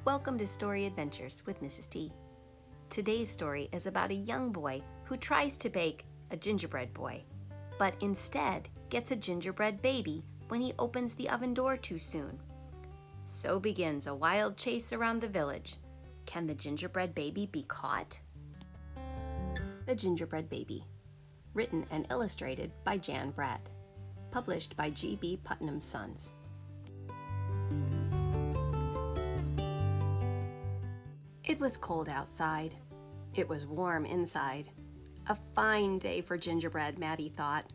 Welcome to Story Adventures with Mrs. T. Today's story is about a young boy who tries to bake a gingerbread boy, but instead gets a gingerbread baby when he opens the oven door too soon. So begins a wild chase around the village. Can the gingerbread baby be caught? The Gingerbread Baby, written and illustrated by Jan Brad, published by G.B. Putnam's Sons. It was cold outside. It was warm inside. A fine day for gingerbread, Maddie thought.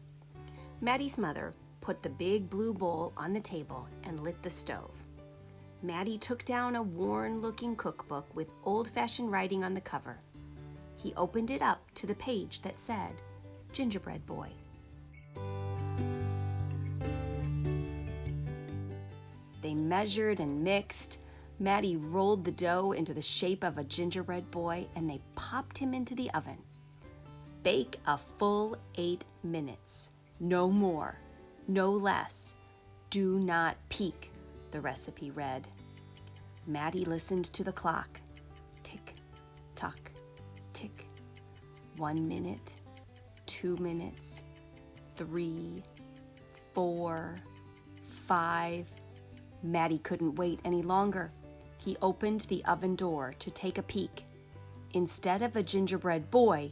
Maddie's mother put the big blue bowl on the table and lit the stove. Maddie took down a worn-looking cookbook with old-fashioned writing on the cover. He opened it up to the page that said, Gingerbread Boy. They measured and mixed. Maddie rolled the dough into the shape of a gingerbread boy and they popped him into the oven. Bake a full 8 minutes. No more, no less. Do not peek, the recipe read. Maddie listened to the clock. Tick, tock, tick. 1 minute, 2 minutes, 3, 4, 5. Maddie couldn't wait any longer. He opened the oven door to take a peek. Instead of a gingerbread boy,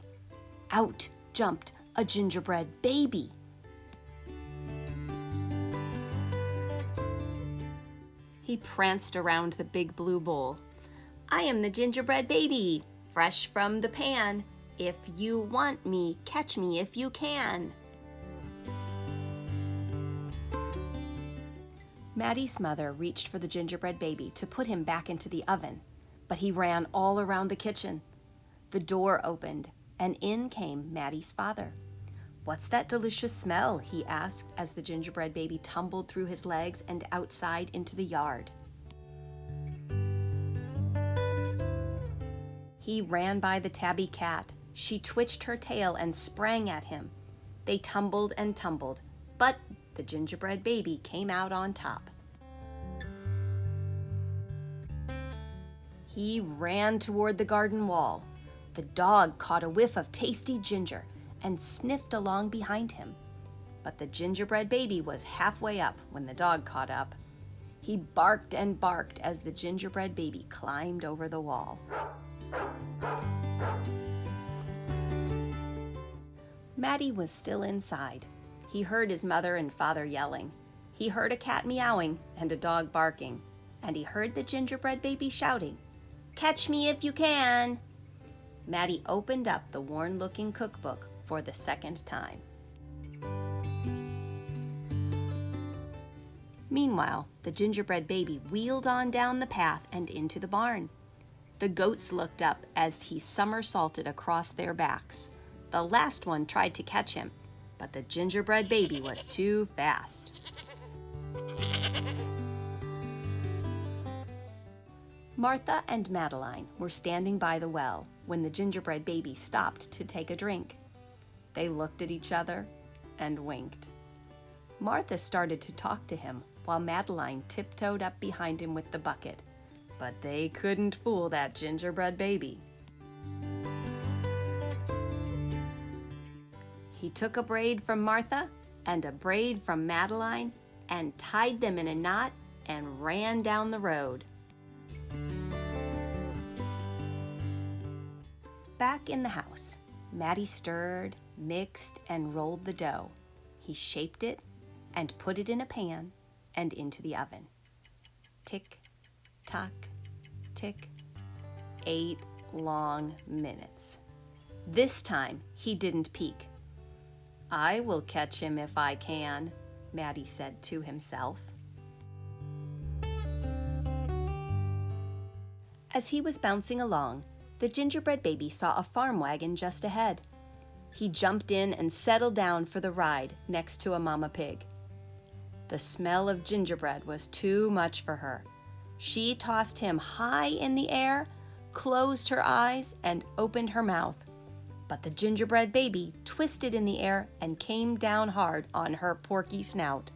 out jumped a gingerbread baby. He pranced around the big blue bowl. I am the gingerbread baby, fresh from the pan. If you want me, catch me if you can. Maddie's mother reached for the gingerbread baby to put him back into the oven, but he ran all around the kitchen. The door opened, and in came Maddie's father. What's that delicious smell? He asked as the gingerbread baby tumbled through his legs and outside into the yard. He ran by the tabby cat. She twitched her tail and sprang at him. They tumbled and tumbled, but the gingerbread baby came out on top. He ran toward the garden wall. The dog caught a whiff of tasty ginger and sniffed along behind him. But the gingerbread baby was halfway up when the dog caught up. He barked and barked as the gingerbread baby climbed over the wall. Maddie was still inside. He heard his mother and father yelling. He heard a cat meowing and a dog barking. And he heard the gingerbread baby shouting, "Catch me if you can!" Maddie opened up the worn-looking cookbook for the second time. Meanwhile, the gingerbread baby wheeled on down the path and into the barn. The goats looked up as he somersaulted across their backs. The last one tried to catch him, but the gingerbread baby was too fast. Martha and Madeline were standing by the well when the gingerbread baby stopped to take a drink. They looked at each other and winked. Martha started to talk to him while Madeline tiptoed up behind him with the bucket, but they couldn't fool that gingerbread baby. He took a braid from Martha and a braid from Madeline and tied them in a knot and ran down the road. Back in the house, Maddie stirred, mixed, and rolled the dough. He shaped it and put it in a pan and into the oven. Tick, tock, tick. 8 long minutes. This time, he didn't peek. I will catch him if I can, Maddie said to himself. As he was bouncing along, the gingerbread baby saw a farm wagon just ahead. He jumped in and settled down for the ride next to a mama pig. The smell of gingerbread was too much for her. She tossed him high in the air, closed her eyes, and opened her mouth. But the gingerbread baby twisted in the air and came down hard on her porky snout.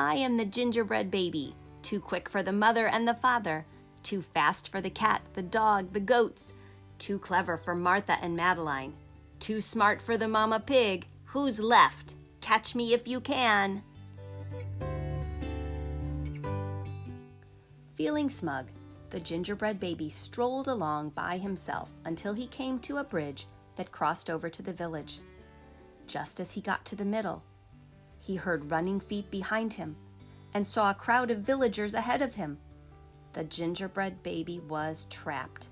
I am the gingerbread baby, too quick for the mother and the father, too fast for the cat, the dog, the goats, too clever for Martha and Madeline, too smart for the mama pig. Who's left? Catch me if you can. Feeling smug, the gingerbread baby strolled along by himself until he came to a bridge that crossed over to the village. Just as he got to the middle, he heard running feet behind him and saw a crowd of villagers ahead of him. The gingerbread baby was trapped.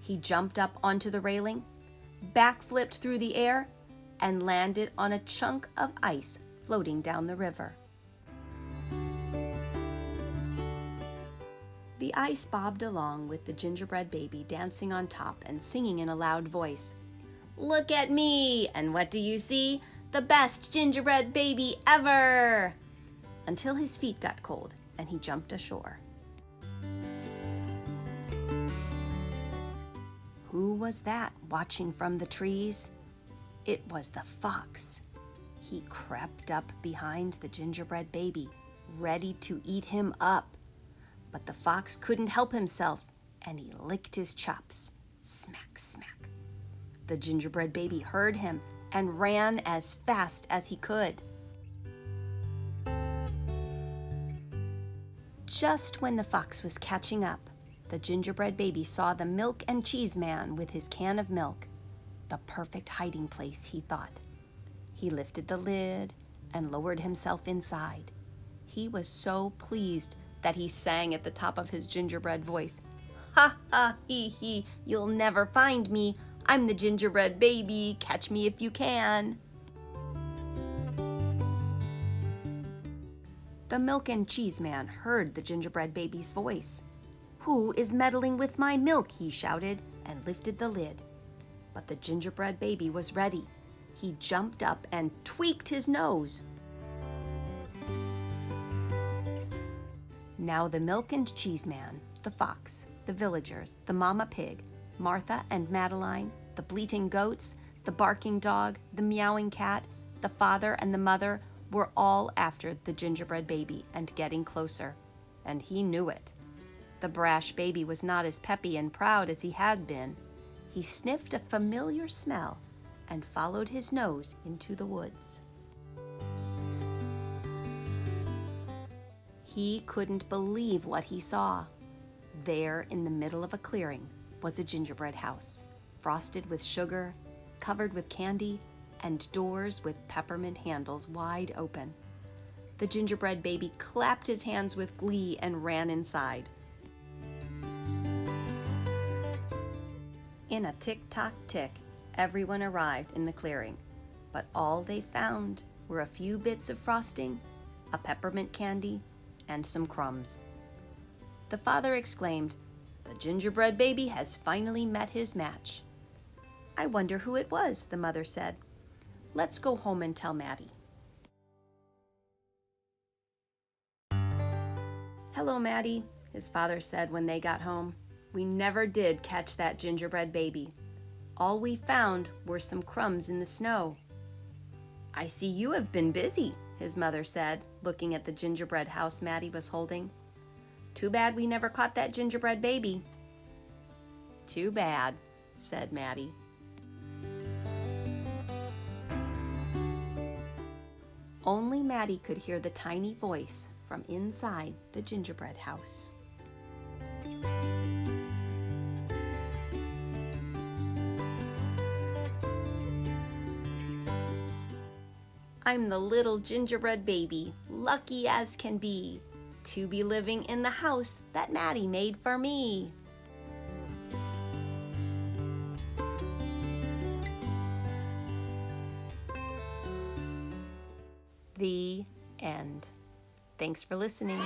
He jumped up onto the railing, backflipped through the air, and landed on a chunk of ice floating down the river. The ice bobbed along with the gingerbread baby dancing on top and singing in a loud voice. "Look at me, and what do you see? The best gingerbread baby ever!" Until his feet got cold and he jumped ashore. Who was that watching from the trees? It was the fox. He crept up behind the gingerbread baby, ready to eat him up. But the fox couldn't help himself, and he licked his chops. Smack, smack. The gingerbread baby heard him and ran as fast as he could. Just when the fox was catching up, the gingerbread baby saw the milk and cheese man with his can of milk. The perfect hiding place, he thought. He lifted the lid and lowered himself inside. He was so pleased that he sang at the top of his gingerbread voice. "Ha ha, hee hee, you'll never find me. I'm the gingerbread baby, catch me if you can." The milk and cheese man heard the gingerbread baby's voice. "Who is meddling with my milk?" he shouted, and lifted the lid. But the gingerbread baby was ready. He jumped up and tweaked his nose. Now the milk and cheese man, the fox, the villagers, the mama pig, Martha and Madeline, the bleating goats, the barking dog, the meowing cat, the father and the mother were all after the gingerbread baby and getting closer. And he knew it. The brash baby was not as peppy and proud as he had been. He sniffed a familiar smell and followed his nose into the woods. He couldn't believe what he saw. There, in the middle of a clearing, was a gingerbread house, frosted with sugar, covered with candy, and doors with peppermint handles wide open. The gingerbread baby clapped his hands with glee and ran inside. In a tick-tock-tick, everyone arrived in the clearing, but all they found were a few bits of frosting, a peppermint candy, and some crumbs. The father exclaimed, "The gingerbread baby has finally met his match." "I wonder who it was," the mother said. "Let's go home and tell Maddie." "Hello, Maddie," his father said when they got home. "We never did catch that gingerbread baby. All we found were some crumbs in the snow." "I see you have been busy," his mother said, looking at the gingerbread house Maddie was holding. "Too bad we never caught that gingerbread baby." "Too bad," said Maddie. Only Maddie could hear the tiny voice from inside the gingerbread house. "I'm the little gingerbread baby, lucky as can be, to be living in the house that Maddie made for me." The end. Thanks for listening.